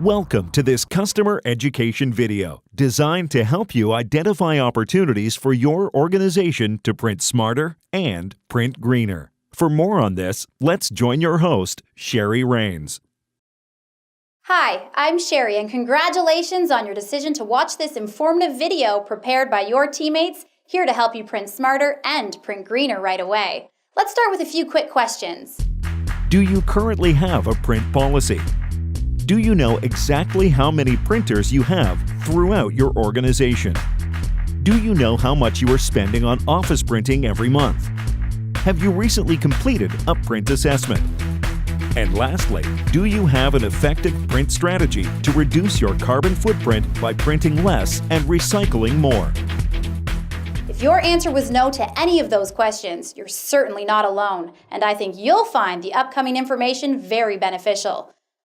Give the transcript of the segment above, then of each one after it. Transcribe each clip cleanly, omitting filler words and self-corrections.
Welcome to this customer education video designed to help you identify opportunities for your organization to print smarter and print greener. For more on this, let's join your host, Sherry Rains. Hi, I'm Sherry, and congratulations on your decision to watch this informative video prepared by your teammates here to help you print smarter and print greener right away. Let's start with a few quick questions. Do you currently have a print policy? Do you know exactly how many printers you have throughout your organization? Do you know how much you are spending on office printing every month? Have you recently completed a print assessment? And lastly, do you have an effective print strategy to reduce your carbon footprint by printing less and recycling more? If your answer was no to any of those questions, you're certainly not alone, and I think you'll find the upcoming information very beneficial.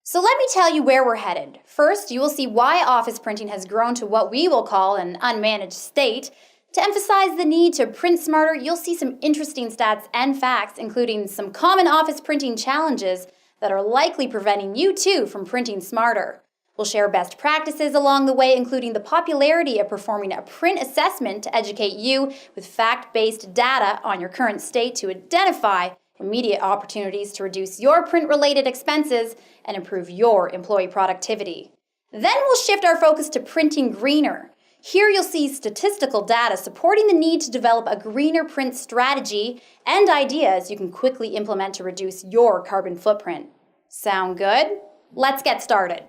So let me tell you where we're headed. First, you will see why office printing has grown to what we will call an unmanaged state. To emphasize the need to print smarter, you'll see some interesting stats and facts, including some common office printing challenges that are likely preventing you too from printing smarter. We'll share best practices along the way, including the popularity of performing a print assessment to educate you with fact-based data on your current state to identify immediate opportunities to reduce your print-related expenses and improve your employee productivity. Then we'll shift our focus to printing greener. Here you'll see statistical data supporting the need to develop a greener print strategy and ideas you can quickly implement to reduce your carbon footprint. Sound good? Let's get started.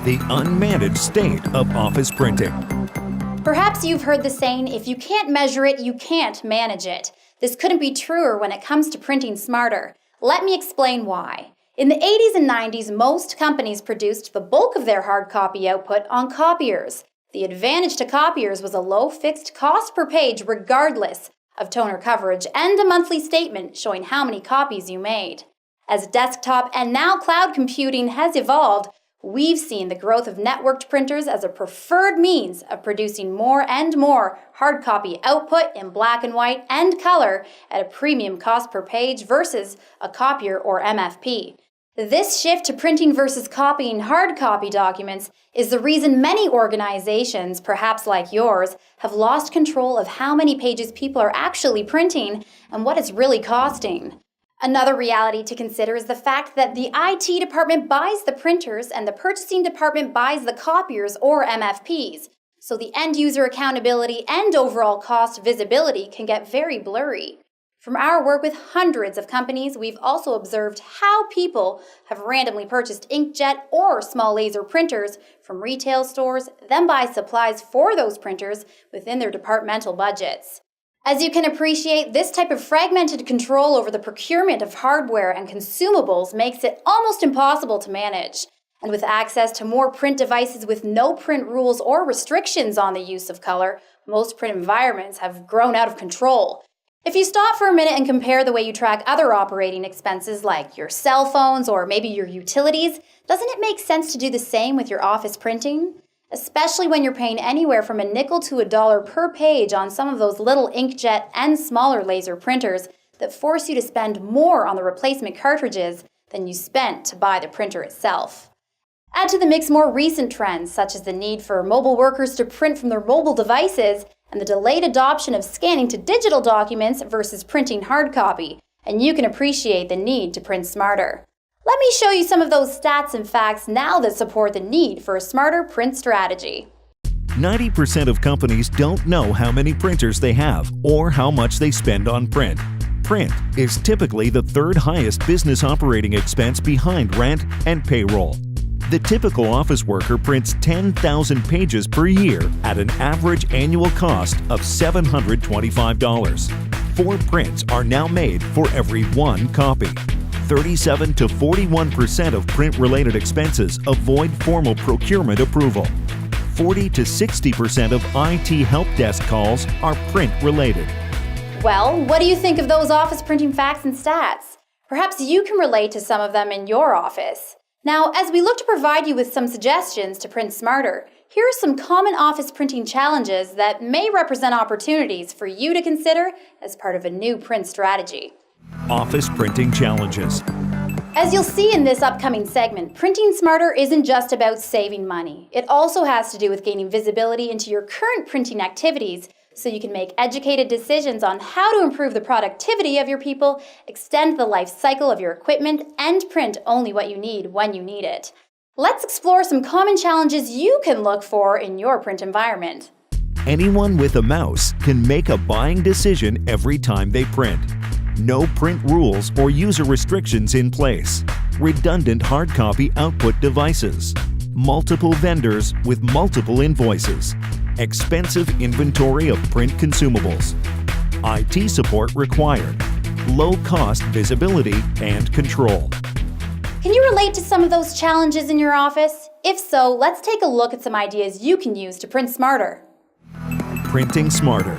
The unmanaged state of office printing. Perhaps you've heard the saying, if you can't measure it, you can't manage it. This couldn't be truer when it comes to printing smarter. Let me explain why. In the 80s and 90s, most companies produced the bulk of their hard copy output on copiers. The advantage to copiers was a low fixed cost per page regardless of toner coverage and a monthly statement showing how many copies you made. As desktop and now cloud computing has evolved, we've seen the growth of networked printers as a preferred means of producing more and more hard copy output in black and white and color at a premium cost per page versus a copier or MFP. This shift to printing versus copying hard copy documents is the reason many organizations, perhaps like yours, have lost control of how many pages people are actually printing and what it's really costing. Another reality to consider is the fact that the IT department buys the printers and the purchasing department buys the copiers or MFPs. So the end user accountability and overall cost visibility can get very blurry. From our work with hundreds of companies, we've also observed how people have randomly purchased inkjet or small laser printers from retail stores, then buy supplies for those printers within their departmental budgets. As you can appreciate, this type of fragmented control over the procurement of hardware and consumables makes it almost impossible to manage. And with access to more print devices with no print rules or restrictions on the use of color, most print environments have grown out of control. If you stop for a minute and compare the way you track other operating expenses like your cell phones or maybe your utilities, doesn't it make sense to do the same with your office printing? Especially when you're paying anywhere from a nickel to $1 per page on some of those little inkjet and smaller laser printers that force you to spend more on the replacement cartridges than you spent to buy the printer itself. Add to the mix more recent trends, such as the need for mobile workers to print from their mobile devices and the delayed adoption of scanning to digital documents versus printing hard copy, and you can appreciate the need to print smarter. Let me show you some of those stats and facts now that support the need for a smarter print strategy. 90% of companies don't know how many printers they have or how much they spend on print. Print is typically the third highest business operating expense behind rent and payroll. The typical office worker prints 10,000 pages per year at an average annual cost of $725. 4 prints are now made for every 1 copy. 37 to 41% of print-related expenses avoid formal procurement approval. 40 to 60% of IT help desk calls are print-related. Well, what do you think of those office printing facts and stats? Perhaps you can relate to some of them in your office. Now, as we look to provide you with some suggestions to print smarter, here are some common office printing challenges that may represent opportunities for you to consider as part of a new print strategy. Office printing challenges. As you'll see in this upcoming segment, printing smarter isn't just about saving money. It also has to do with gaining visibility into your current printing activities so you can make educated decisions on how to improve the productivity of your people, extend the life cycle of your equipment, and print only what you need when you need it. Let's explore some common challenges you can look for in your print environment. Anyone with a mouse can make a buying decision every time they print. No print rules or user restrictions in place. Redundant hard copy output devices. Multiple vendors with multiple invoices. Expensive inventory of print consumables. IT support required. Low-cost visibility and control. Can you relate to some of those challenges in your office? If so, let's take a look at some ideas you can use to print smarter. Printing smarter.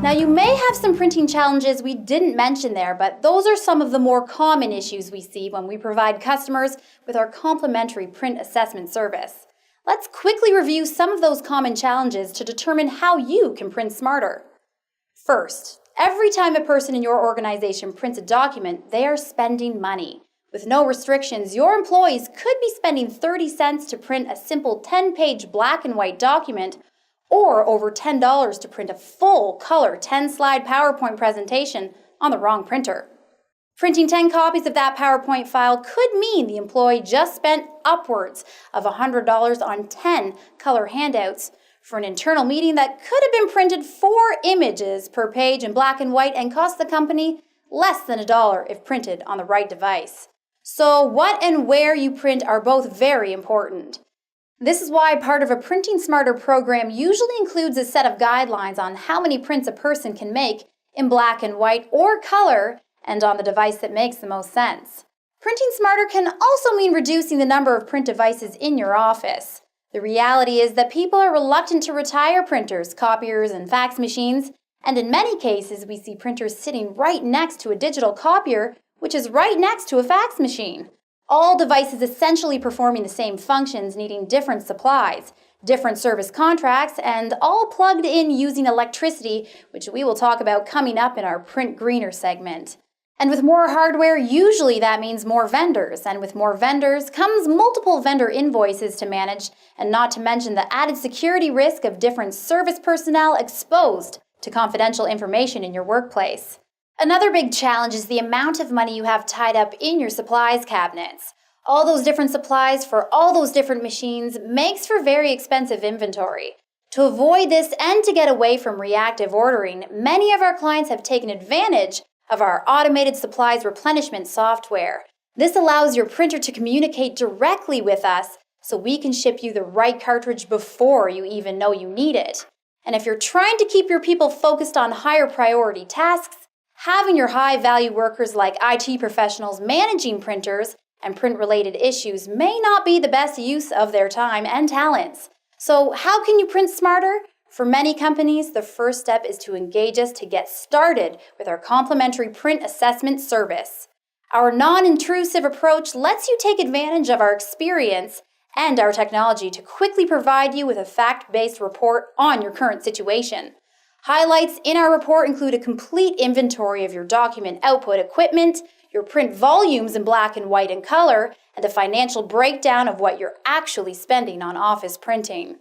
Now, you may have some printing challenges we didn't mention there, but those are some of the more common issues we see when we provide customers with our complimentary print assessment service. Let's quickly review some of those common challenges to determine how you can print smarter. First, every time a person in your organization prints a document, they are spending money. With no restrictions, your employees could be spending 30 cents to print a simple 10-page black and white document, or over $10 to print a full color 10-slide PowerPoint presentation on the wrong printer. Printing 10 copies of that PowerPoint file could mean the employee just spent upwards of $100 on 10 color handouts for an internal meeting that could have been printed 4 images per page in black and white and cost the company less than $1 if printed on the right device. So what and where you print are both very important. This is why part of a Printing Smarter program usually includes a set of guidelines on how many prints a person can make in black and white or color and on the device that makes the most sense. Printing smarter can also mean reducing the number of print devices in your office. The reality is that people are reluctant to retire printers, copiers, and fax machines, and in many cases we see printers sitting right next to a digital copier, which is right next to a fax machine. All devices essentially performing the same functions, needing different supplies, different service contracts, and all plugged in using electricity, which we will talk about coming up in our Print Greener segment. And with more hardware, usually that means more vendors, and with more vendors comes multiple vendor invoices to manage, and not to mention the added security risk of different service personnel exposed to confidential information in your workplace. Another big challenge is the amount of money you have tied up in your supplies cabinets. All those different supplies for all those different machines makes for very expensive inventory. To avoid this and to get away from reactive ordering, many of our clients have taken advantage of our automated supplies replenishment software. This allows your printer to communicate directly with us so we can ship you the right cartridge before you even know you need it. And if you're trying to keep your people focused on higher priority tasks, having your high-value workers like IT professionals managing printers and print-related issues may not be the best use of their time and talents. So how can you print smarter? For many companies, the first step is to engage us to get started with our complimentary print assessment service. Our non-intrusive approach lets you take advantage of our experience and our technology to quickly provide you with a fact-based report on your current situation. Highlights in our report include a complete inventory of your document output equipment, your print volumes in black and white and color, and a financial breakdown of what you're actually spending on office printing.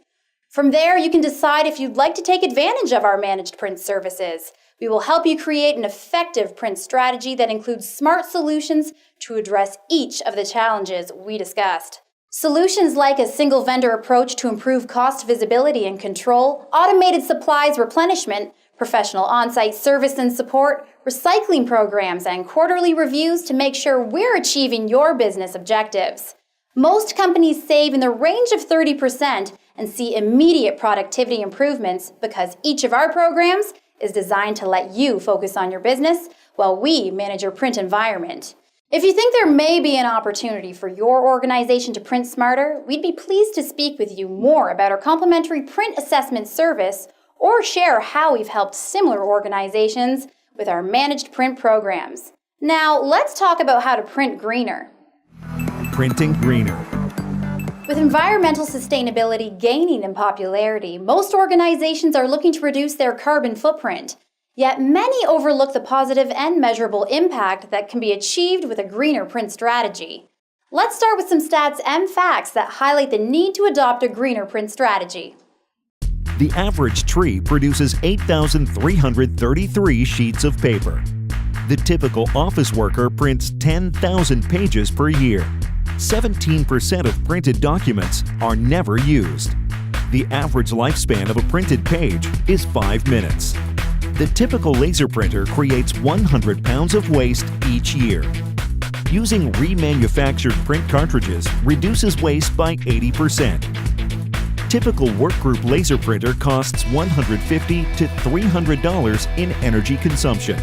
From there, you can decide if you'd like to take advantage of our managed print services. We will help you create an effective print strategy that includes smart solutions to address each of the challenges we discussed. Solutions like a single vendor approach to improve cost visibility and control, automated supplies replenishment, professional on-site service and support, recycling programs, and quarterly reviews to make sure we're achieving your business objectives. Most companies save in the range of 30% and see immediate productivity improvements because each of our programs is designed to let you focus on your business while we manage your print environment. If you think there may be an opportunity for your organization to print smarter, we'd be pleased to speak with you more about our complimentary print assessment service or share how we've helped similar organizations with our managed print programs. Now, let's talk about how to print greener. Printing greener. With environmental sustainability gaining in popularity, most organizations are looking to reduce their carbon footprint. Yet many overlook the positive and measurable impact that can be achieved with a greener print strategy. Let's start with some stats and facts that highlight the need to adopt a greener print strategy. The average tree produces 8,333 sheets of paper. The typical office worker prints 10,000 pages per year. 17% of printed documents are never used. The average lifespan of a printed page is 5 minutes. The typical laser printer creates 100 pounds of waste each year. Using remanufactured print cartridges reduces waste by 80%. Typical workgroup laser printer costs $150 to $300 in energy consumption.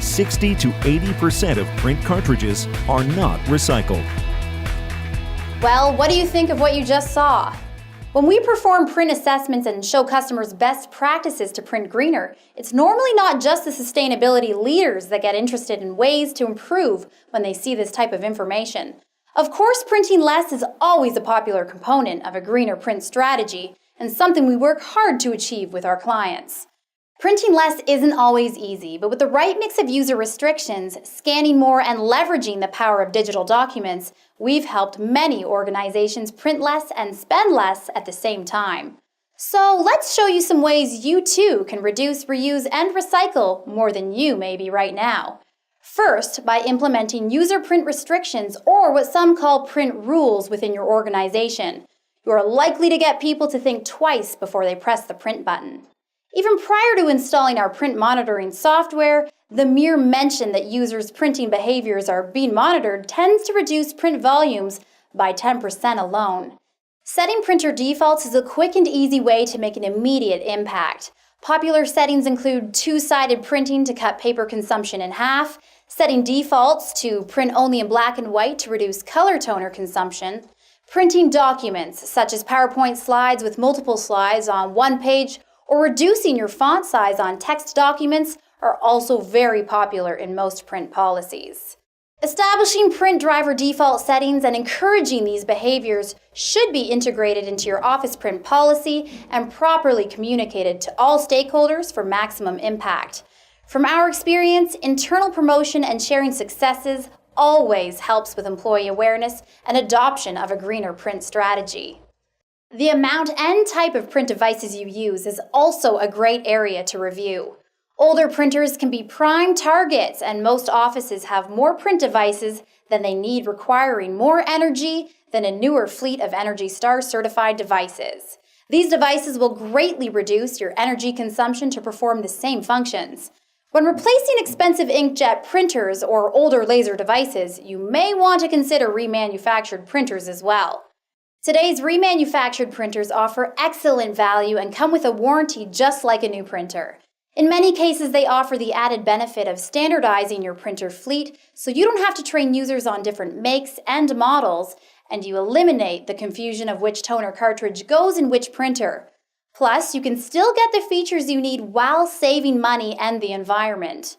60 to 80% of print cartridges are not recycled. Well, what do you think of what you just saw? When we perform print assessments and show customers best practices to print greener, it's normally not just the sustainability leaders that get interested in ways to improve when they see this type of information. Of course, printing less is always a popular component of a greener print strategy and something we work hard to achieve with our clients. Printing less isn't always easy, but with the right mix of user restrictions, scanning more, and leveraging the power of digital documents, we've helped many organizations print less and spend less at the same time. So let's show you some ways you too can reduce, reuse, and recycle more than you may be right now. First, by implementing user print restrictions, or what some call print rules within your organization. You are likely to get people to think twice before they press the print button. Even prior to installing our print monitoring software, the mere mention that users' printing behaviors are being monitored tends to reduce print volumes by 10% alone. Setting printer defaults is a quick and easy way to make an immediate impact. Popular settings include two-sided printing to cut paper consumption in half, setting defaults to print only in black and white to reduce color toner consumption, printing documents such as PowerPoint slides with multiple slides on one page, or reducing your font size on text documents are also very popular in most print policies. Establishing print driver default settings and encouraging these behaviors should be integrated into your office print policy and properly communicated to all stakeholders for maximum impact. From our experience, internal promotion and sharing successes always helps with employee awareness and adoption of a greener print strategy. The amount and type of print devices you use is also a great area to review. Older printers can be prime targets, and most offices have more print devices than they need, requiring more energy than a newer fleet of ENERGY STAR certified devices. These devices will greatly reduce your energy consumption to perform the same functions. When replacing expensive inkjet printers or older laser devices, you may want to consider remanufactured printers as well. Today's remanufactured printers offer excellent value and come with a warranty just like a new printer. In many cases, they offer the added benefit of standardizing your printer fleet so you don't have to train users on different makes and models, and you eliminate the confusion of which toner cartridge goes in which printer. Plus, you can still get the features you need while saving money and the environment.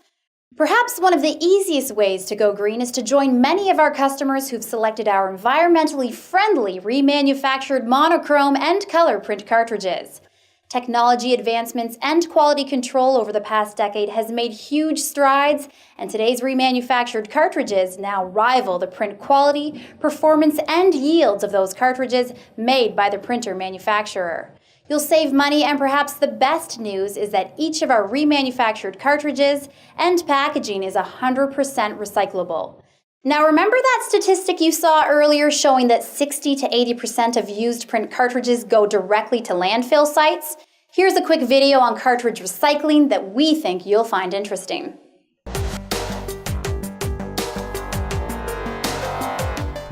Perhaps one of the easiest ways to go green is to join many of our customers who've selected our environmentally friendly remanufactured monochrome and color print cartridges. Technology advancements and quality control over the past decade has made huge strides, and today's remanufactured cartridges now rival the print quality, performance, and yields of those cartridges made by the printer manufacturer. You'll save money, and perhaps the best news is that each of our remanufactured cartridges and packaging is 100% recyclable. Now remember that statistic you saw earlier showing that 60 to 80% of used print cartridges go directly to landfill sites? Here's a quick video on cartridge recycling that we think you'll find interesting.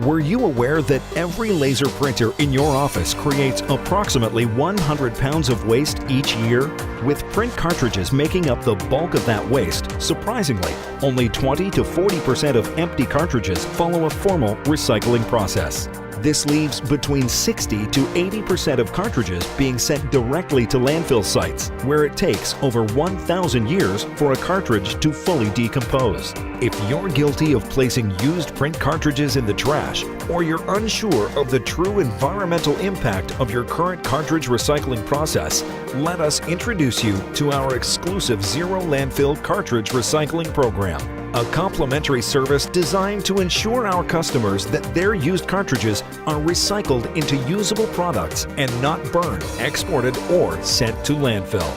Were you aware that every laser printer in your office creates approximately 100 pounds of waste each year? With print cartridges making up the bulk of that waste, surprisingly, only 20 to 40% of empty cartridges follow a formal recycling process. This leaves between 60 to 80% of cartridges being sent directly to landfill sites, where it takes over 1,000 years for a cartridge to fully decompose. If you're guilty of placing used print cartridges in the trash, or you're unsure of the true environmental impact of your current cartridge recycling process, let us introduce you to our exclusive Zero Landfill Cartridge Recycling Program, a complimentary service designed to ensure our customers that their used cartridges are recycled into usable products and not burned, exported, or sent to landfill.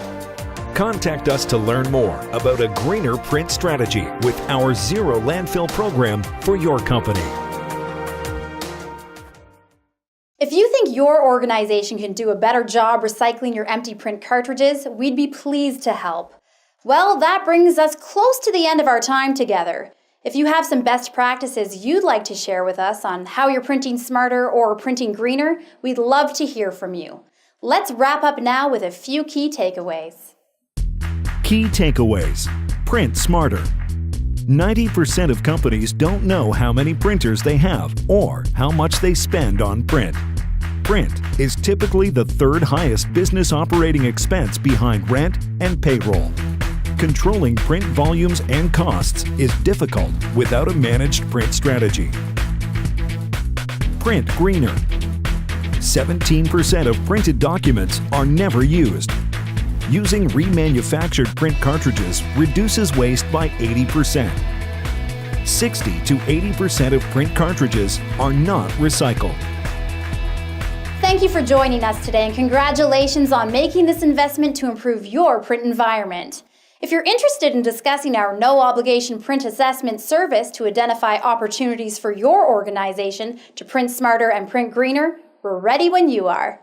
Contact us to learn more about a greener print strategy with our Zero Landfill program for your company. If you think your organization can do a better job recycling your empty print cartridges, we'd be pleased to help. Well, that brings us close to the end of our time together. If you have some best practices you'd like to share with us on how you're printing smarter or printing greener, we'd love to hear from you. Let's wrap up now with a few key takeaways. Key takeaways. Print smarter. 90% of companies don't know how many printers they have or how much they spend on print. Print is typically the third highest business operating expense behind rent and payroll. Controlling print volumes and costs is difficult without a managed print strategy. Print greener. 17% of printed documents are never used. Using remanufactured print cartridges reduces waste by 80%. 60 to 80% of print cartridges are not recycled. Thank you for joining us today, and congratulations on making this investment to improve your print environment. If you're interested in discussing our no-obligation print assessment service to identify opportunities for your organization to print smarter and print greener, we're ready when you are.